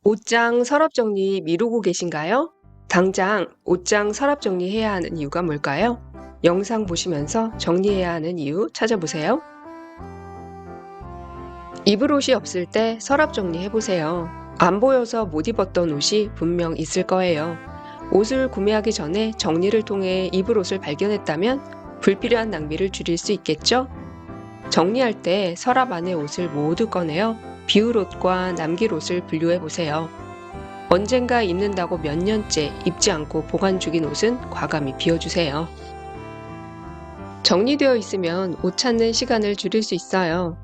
옷장 서랍 정리 미루고 계신가요? 당장 옷장 서랍 정리해야 하는 이유가 뭘까요? 영상 보시면서 정리해야 하는 이유 찾아보세요. 입을 옷이 없을 때 서랍 정리해보세요. 안 보여서 못 입었던 옷이 분명 있을 거예요. 옷을 구매하기 전에 정리를 통해 입을 옷을 발견했다면 불필요한 낭비를 줄일 수 있겠죠? 정리할 때 서랍 안의 옷을 모두 꺼내어 비울 옷과 남길 옷을 분류해 보세요. 언젠가 입는다고 몇 년째 입지 않고 보관 중인 옷은 과감히 비워주세요. 정리되어 있으면 옷 찾는 시간을 줄일 수 있어요.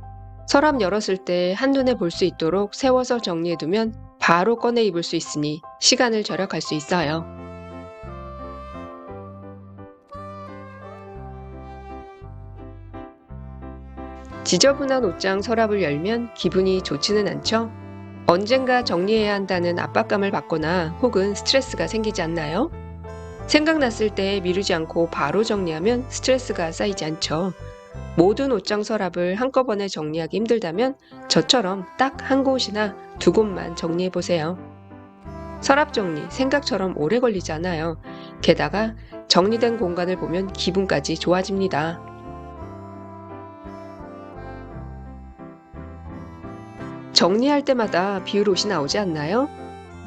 서랍 열었을 때 한눈에 볼 수 있도록 세워서 정리해두면 바로 꺼내 입을 수 있으니 시간을 절약할 수 있어요. 지저분한 옷장 서랍을 열면 기분이 좋지는 않죠? 언젠가 정리해야 한다는 압박감을 받거나 혹은 스트레스가 생기지 않나요? 생각났을 때 미루지 않고 바로 정리하면 스트레스가 쌓이지 않죠. 모든 옷장 서랍을 한꺼번에 정리하기 힘들다면 저처럼 딱 한 곳이나 두 곳만 정리해 보세요. 서랍 정리 생각처럼 오래 걸리지 않아요. 게다가 정리된 공간을 보면 기분까지 좋아집니다. 정리할 때마다 비울 옷이 나오지 않나요?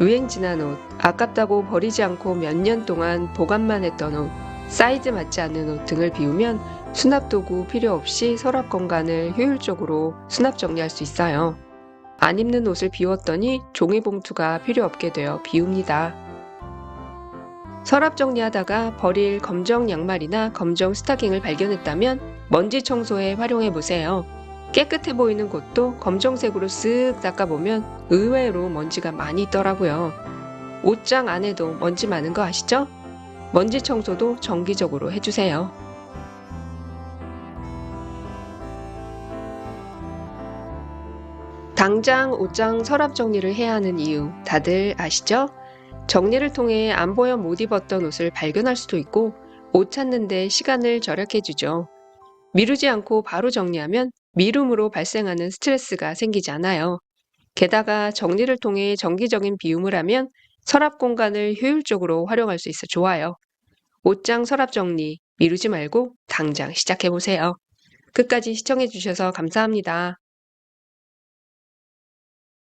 유행 지난 옷, 아깝다고 버리지 않고 몇 년 동안 보관만 했던 옷, 사이즈 맞지 않는 옷 등을 비우면 수납 도구 필요 없이 서랍 공간을 효율적으로 수납 정리할 수 있어요. 안 입는 옷을 비웠더니 종이봉투가 필요 없게 되어 비웁니다. 서랍 정리하다가 버릴 검정 양말이나 검정 스타킹을 발견했다면 먼지 청소에 활용해 보세요. 깨끗해 보이는 곳도 검정색으로 쓱 닦아보면 의외로 먼지가 많이 있더라고요. 옷장 안에도 먼지 많은 거 아시죠? 먼지 청소도 정기적으로 해주세요. 당장 옷장 서랍 정리를 해야 하는 이유 다들 아시죠? 정리를 통해 안 보여 못 입었던 옷을 발견할 수도 있고 옷 찾는데 시간을 절약해주죠. 미루지 않고 바로 정리하면 미룸으로 발생하는 스트레스가 생기지 않아요. 게다가 정리를 통해 정기적인 비움을 하면 서랍 공간을 효율적으로 활용할 수 있어 좋아요. 옷장 서랍 정리 미루지 말고 당장 시작해보세요. 끝까지 시청해주셔서 감사합니다.